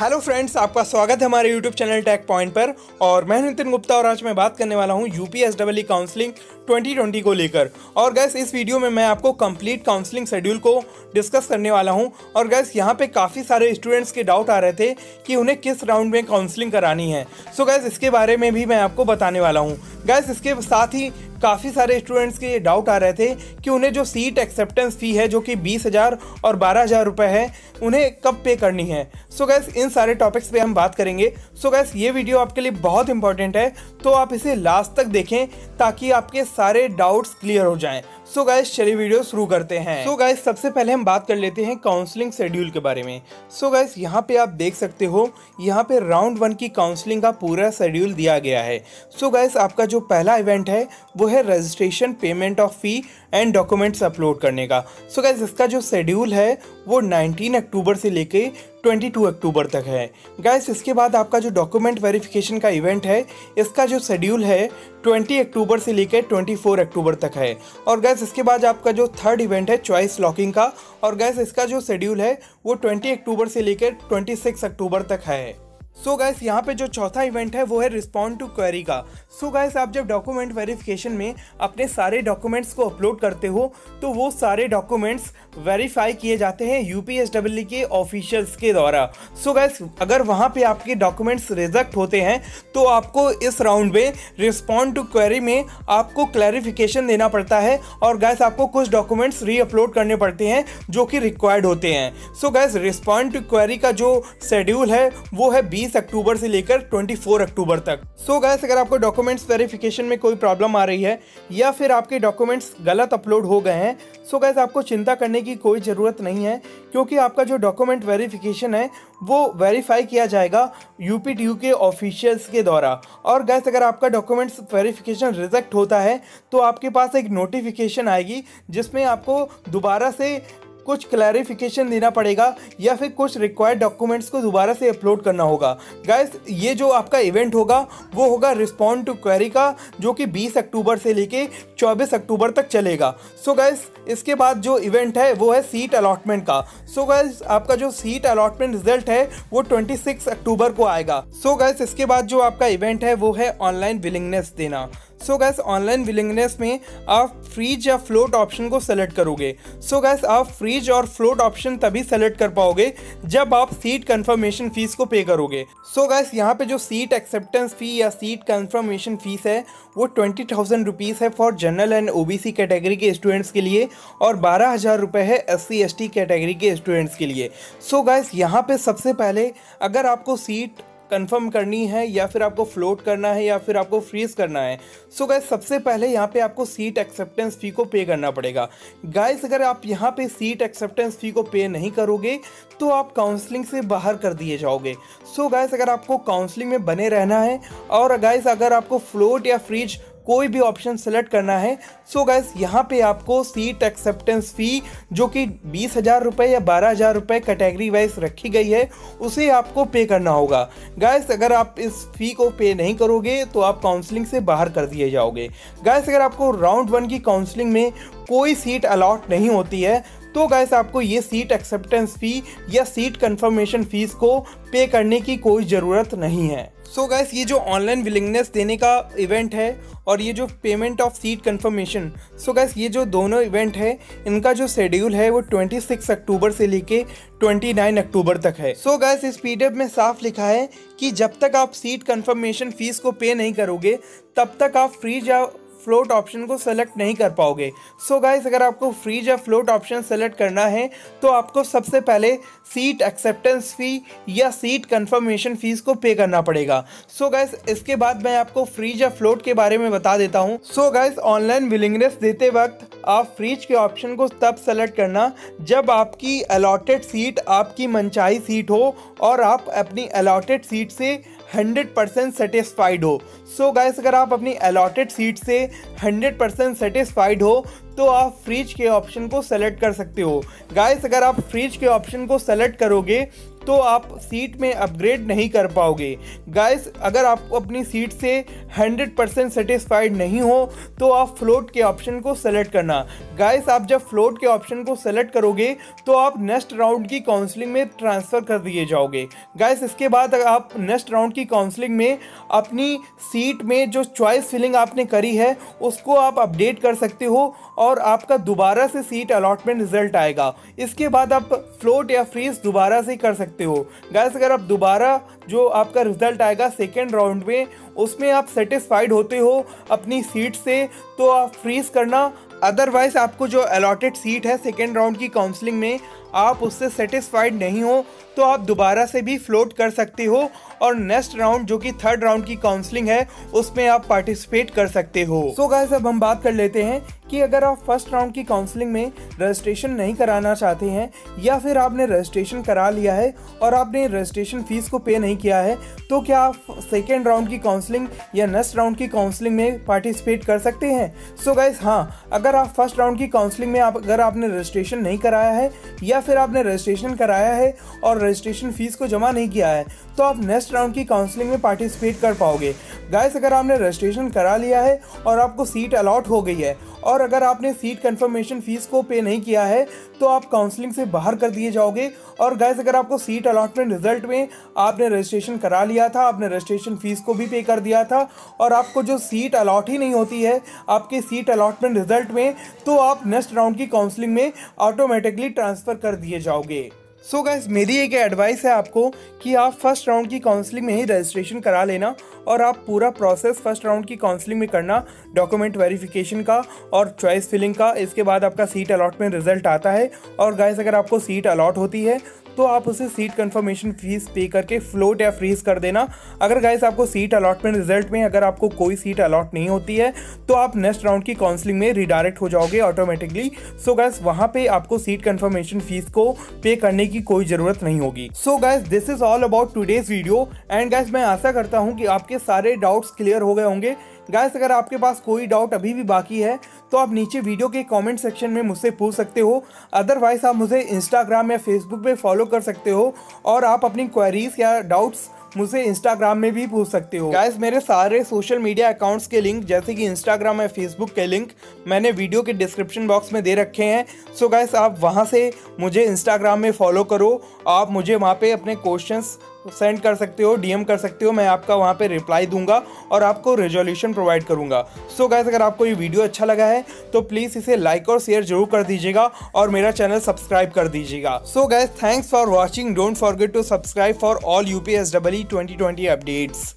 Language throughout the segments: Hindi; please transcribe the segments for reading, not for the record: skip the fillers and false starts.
हेलो फ्रेंड्स, आपका स्वागत है हमारे यूट्यूब चैनल टेक पॉइंट पर। और मैं नितिन गुप्ता और आज मैं बात करने वाला हूं यूपीएसडब्ल्यूई काउंसलिंग 2020 को लेकर। और गैस इस वीडियो में मैं आपको कंप्लीट काउंसलिंग शेड्यूल को डिस्कस करने वाला हूं। और गैस यहां पे काफ़ी सारे स्टूडेंट्स के डाउट आ रहे थे कि उन्हें किस राउंड में काउंसलिंग करानी है। सो गैस इसके बारे में भी मैं आपको बताने वाला हूँ। गैस इसके साथ ही काफ़ी सारे स्टूडेंट्स के डाउट आ रहे थे कि उन्हें जो सीट एक्सेप्टेंस फ़ी है जो कि 20,000 और 12,000 रुपये है, उन्हें कब पे करनी है। सो गैस इन सारे टॉपिक्स पे हम बात करेंगे। सो गैस ये वीडियो आपके लिए बहुत इंपॉर्टेंट है, तो आप इसे लास्ट तक देखें ताकि आपके सारे डाउट्स क्लियर हो जाएं। सो गाइस चलिए वीडियो शुरू करते हैं। सो गाइस सबसे पहले हम बात कर लेते हैं काउंसलिंग शेड्यूल के बारे में। सो गाइस यहाँ पे आप देख सकते हो, यहाँ पे राउंड 1 की काउंसलिंग का पूरा शेड्यूल दिया गया है। सो गाइस आपका जो पहला इवेंट है वो है registration, payment of fee and documents upload करने का। सो गाइस इसका जो शेड्यूल है वो 19 अक्टूबर से लेके 22 अक्टूबर तक है। गाइस इसके बाद आपका जो डॉक्यूमेंट वेरिफिकेशन का इवेंट है, इसका जो शेड्यूल है 20 अक्टूबर से लेकर 24 अक्टूबर तक है। और गैस इसके बाद आपका जो थर्ड इवेंट है चॉइस लॉकिंग का, और गैस इसका जो शेड्यूल है वो 20 अक्टूबर से लेकर 26 अक्टूबर तक है। सो गाइस यहाँ पे जो चौथा इवेंट है वो है रिस्पॉन्ड टू क्वेरी का। सो गाइस आप जब डॉक्यूमेंट वेरिफिकेशन में अपने सारे डॉक्यूमेंट्स को अपलोड करते हो तो वो सारे डॉक्यूमेंट्स वेरीफाई किए जाते हैं यूपीएसडब्ल्यूई के ऑफिशियल्स के द्वारा। सो गाइस अगर वहाँ पे आपके डॉक्यूमेंट्स रिजेक्ट होते हैं तो आपको इस राउंड में रिस्पॉन्ड टू क्वेरी में आपको क्लैरिफिकेशन देना पड़ता है। और गाइस आपको कुछ डॉक्यूमेंट्स री अपलोड करने पड़ते हैं जो कि रिक्वायर्ड होते हैं। So guys respond to query का जो शेड्यूल है वो है 20 अक्टूबर से लेकर 24 अक्टूबर तक। सो गाइस अगर आपको डॉक्यूमेंट्स वेरिफिकेशन में कोई प्रॉब्लम आ रही है या फिर आपके डॉक्यूमेंट्स गलत अपलोड हो गए हैं, सो गाइस आपको चिंता करने की कोई ज़रूरत नहीं है, क्योंकि आपका जो डॉक्यूमेंट वेरिफिकेशन है वो वेरीफाई किया जाएगा यूपीटीयू के ऑफिशियल्स के द्वारा। और गाइस अगर आपका डॉक्यूमेंट्स वेरिफिकेशन रिजेक्ट होता है तो आपके पास एक नोटिफिकेशन आएगी जिसमें आपको दोबारा से कुछ क्लैरिफिकेशन देना पड़ेगा या फिर कुछ रिक्वायर्ड डॉक्यूमेंट्स को दोबारा से अपलोड करना होगा। गाइस ये जो आपका इवेंट होगा वो होगा रिस्पॉन्ड टू क्वेरी का, जो कि 20 अक्टूबर से लेके 24 अक्टूबर तक चलेगा। सो गाइस इसके बाद जो इवेंट है वो है सीट अलॉटमेंट का। सो गाइस आपका जो सीट अलॉटमेंट रिजल्ट है वो 26 अक्टूबर को आएगा। सो गाइस इसके बाद जो आपका इवेंट है वो है ऑनलाइन विलिंगनेस देना। सो गैस ऑनलाइन विलिंगनेस में आप फ्रीज या फ्लोट ऑप्शन को सेलेक्ट करोगे। सो गैस आप फ्रीज और फ्लोट ऑप्शन तभी सेलेक्ट कर पाओगे जब आप सीट कंफर्मेशन फीस को पे करोगे। सो गैस यहाँ पे जो सीट एक्सेप्टेंस फी या सीट कंफर्मेशन फीस है वो 20,000 रुपीज़ है for general and OBC category के स्टूडेंट्स के लिए, और 12,000 रुपये है SC ST कैटेगरी के स्टूडेंट्स के लिए। सो गैस यहाँ पे सबसे पहले अगर आपको सीट कंफर्म करनी है या फिर आपको फ्लोट करना है या फिर आपको फ्रीज करना है, सो गाइस सबसे पहले यहाँ पे आपको सीट एक्सेप्टेंस फ़ी को पे करना पड़ेगा। गाइस अगर आप यहाँ पे सीट एक्सेप्टेंस फ़ी को पे नहीं करोगे तो आप काउंसलिंग से बाहर कर दिए जाओगे। सो गाइस अगर आपको काउंसलिंग में बने रहना है और गाइस अगर आपको फ्लोट या फ्रीज कोई भी ऑप्शन सेलेक्ट करना है, सो गाइस यहाँ पे आपको सीट एक्सेप्टेंस फ़ी जो कि 20,000 रुपये या 12,000 रुपये कैटेगरी वाइज रखी गई है उसे आपको पे करना होगा। गाइस अगर आप इस फ़ी को पे नहीं करोगे तो आप काउंसलिंग से बाहर कर दिए जाओगे। गाइस अगर आपको राउंड 1 की काउंसलिंग में कोई सीट अलॉट नहीं होती है तो गाइस आपको ये सीट एक्सेप्टेंस फ़ी या सीट कंफर्मेशन फीस को पे करने की कोई ज़रूरत नहीं है। सो गाइस ये जो ऑनलाइन विलिंगनेस देने का इवेंट है और ये जो payment of seat confirmation, so guys ये जो दोनों इवेंट है इनका जो शेड्यूल है वो 26 अक्टूबर से लेके 29 अक्टूबर तक है। सो गाइस इस PDF में साफ लिखा है कि जब तक आप सीट कंफर्मेशन फीस को पे नहीं करोगे तब तक आप फ्रीज या फ्लोट ऑप्शन को सेलेक्ट नहीं कर पाओगे। सो गाइस अगर आपको फ्रीज या फ्लोट ऑप्शन सेलेक्ट करना है तो आपको सबसे पहले सीट एक्सेप्टेंस फ़ी या सीट कंफर्मेशन फीस को पे करना पड़ेगा। सो गाइस इसके बाद मैं आपको फ्रीज या फ्लोट के बारे में बता देता हूँ। सो गाइस ऑनलाइन विलिंगनेस देते वक्त आप फ्रीज के ऑप्शन को तब सेलेक्ट करना जब आपकी अलॉटेड सीट आपकी मनचाही सीट हो और आप अपनी अलॉटेड सीट से 100% सेटिस्फाइड हो। सो गाइस अगर आप अपनी अलॉटेड सीट से 100% सेटिस्फाइड हो तो आप फ्रीज के ऑप्शन को सेलेक्ट कर सकते हो। गाइस अगर आप फ्रीज के ऑप्शन को सेलेक्ट करोगे तो आप सीट में अपग्रेड नहीं कर पाओगे। गाइस अगर आप अपनी सीट से 100% सेटिस्फाइड नहीं हो तो आप फ्लोट के ऑप्शन को सेलेक्ट करना। गाइस आप जब फ्लोट के ऑप्शन को सेलेक्ट करोगे तो आप नेक्स्ट राउंड की काउंसलिंग में ट्रांसफ़र कर दिए जाओगे। गाइस इसके बाद आप नेक्स्ट राउंड की काउंसलिंग में अपनी सीट में जो चॉइस फिलिंग आपने करी है उसको आप अपडेट कर सकते हो और आपका दोबारा से सीट अलॉटमेंट रिजल्ट आएगा। इसके बाद आप फ्लोट या फ्रीज दोबारा से कर सकते हो। गाइस अगर आप दोबारा जो आपका रिजल्ट आएगा सेकेंड राउंड में उसमें आप सेटिस्फाइड होते हो अपनी सीट से तो आप फ्रीज करना। अदरवाइज आपको जो अलॉटेड सीट है सेकेंड राउंड की काउंसलिंग में आप उससे सेटिस्फाइड नहीं हो तो आप दोबारा से भी फ्लोट कर सकते हो और नेक्स्ट राउंड जो कि थर्ड राउंड की काउंसलिंग है उसमें आप पार्टिसिपेट कर सकते हो। सो गाइस अब हम बात कर लेते हैं कि अगर आप फर्स्ट राउंड की काउंसलिंग में रजिस्ट्रेशन नहीं कराना चाहते हैं या फिर आपने रजिस्ट्रेशन करा लिया है और आपने रजिस्ट्रेशन फीस को पे नहीं किया है तो क्या आप सेकेंड राउंड की काउंसलिंग या नेक्स्ट राउंड की काउंसलिंग में पार्टिसिपेट कर सकते हैं। सो गाइस हाँ, अगर आप फर्स्ट राउंड की काउंसलिंग में अगर आपने रजिस्ट्रेशन नहीं कराया है या फिर आपने रजिस्ट्रेशन कराया है और रजिस्ट्रेशन फीस को जमा नहीं किया है तो आप नेक्स्ट राउंड की काउंसलिंग में पार्टिसिपेट कर पाओगे। गाइस अगर आपने रजिस्ट्रेशन करा लिया है और आपको सीट अलॉट हो गई है और अगर आपने सीट कंफर्मेशन फीस को पे नहीं किया है तो आप काउंसलिंग से बाहर कर दिए जाओगे। और गाइस अगर आपको सीट अलॉटमेंट रिजल्ट में आपने रजिस्ट्रेशन करा लिया था, आपने रजिस्ट्रेशन फीस को भी पे कर दिया था और आपको जो सीट अलॉट ही नहीं होती है आपके सीट अलॉटमेंट रिजल्ट में तो आप नेक्स्ट राउंड की काउंसलिंग में ऑटोमेटिकली ट्रांसफ़र कर दिए जाओगे। सो गाइस मेरी एक एडवाइस है आपको कि आप फर्स्ट राउंड की काउंसलिंग में ही रजिस्ट्रेशन करा लेना और आप पूरा प्रोसेस फर्स्ट राउंड की काउंसलिंग में करना, डॉक्यूमेंट वेरिफिकेशन का और चॉइस फिलिंग का। इसके बाद आपका सीट अलॉटमेंट रिजल्ट आता है और गाइस अगर आपको सीट अलॉट होती है तो आप उसे सीट कंफर्मेशन फीस पे करके फ्लोट या फ्रीज कर देना। अगर गाइस आपको सीट अलॉटमेंट रिजल्ट में अगर आपको कोई सीट अलॉट नहीं होती है तो आप नेक्स्ट राउंड की काउंसलिंग में रिडायरेक्ट हो जाओगे ऑटोमेटिकली। सो गाइस वहाँ पे आपको सीट कंफर्मेशन फीस को पे करने की कोई ज़रूरत नहीं होगी। So guys this is all about today's video and guys मैं आशा करता हूँ कि आपके सारे डाउट्स क्लियर हो गए होंगे। गाइस अगर आपके पास कोई डाउट अभी भी बाकी है तो आप नीचे वीडियो के कमेंट सेक्शन में मुझसे पूछ सकते हो। अदरवाइज आप मुझे इंस्टाग्राम या फेसबुक पे फॉलो कर सकते हो और आप अपनी क्वेरीज या डाउट्स मुझे इंस्टाग्राम में भी पूछ सकते हो। गाइस मेरे सारे सोशल मीडिया अकाउंट्स के लिंक जैसे कि इंस्टाग्राम या फेसबुक के लिंक मैंने वीडियो के डिस्क्रिप्शन बॉक्स में दे रखे हैं। सो गाइस आप वहां से मुझे इंस्टाग्राम में फॉलो करो, आप मुझे वहां पे अपने क्वेश्चंस सेंड कर सकते हो, डीएम कर सकते हो, मैं आपका वहाँ पे रिप्लाई दूंगा और आपको रेजोल्यूशन प्रोवाइड करूंगा। सो गाइस अगर आपको ये वीडियो अच्छा लगा है तो प्लीज़ इसे लाइक और शेयर जरूर कर दीजिएगा और मेरा चैनल सब्सक्राइब कर दीजिएगा। So guys thanks for watching, don't forget to subscribe for all UPSEE 2020 updates.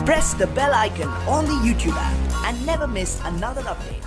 Press the bell icon on the YouTube app and never miss another update.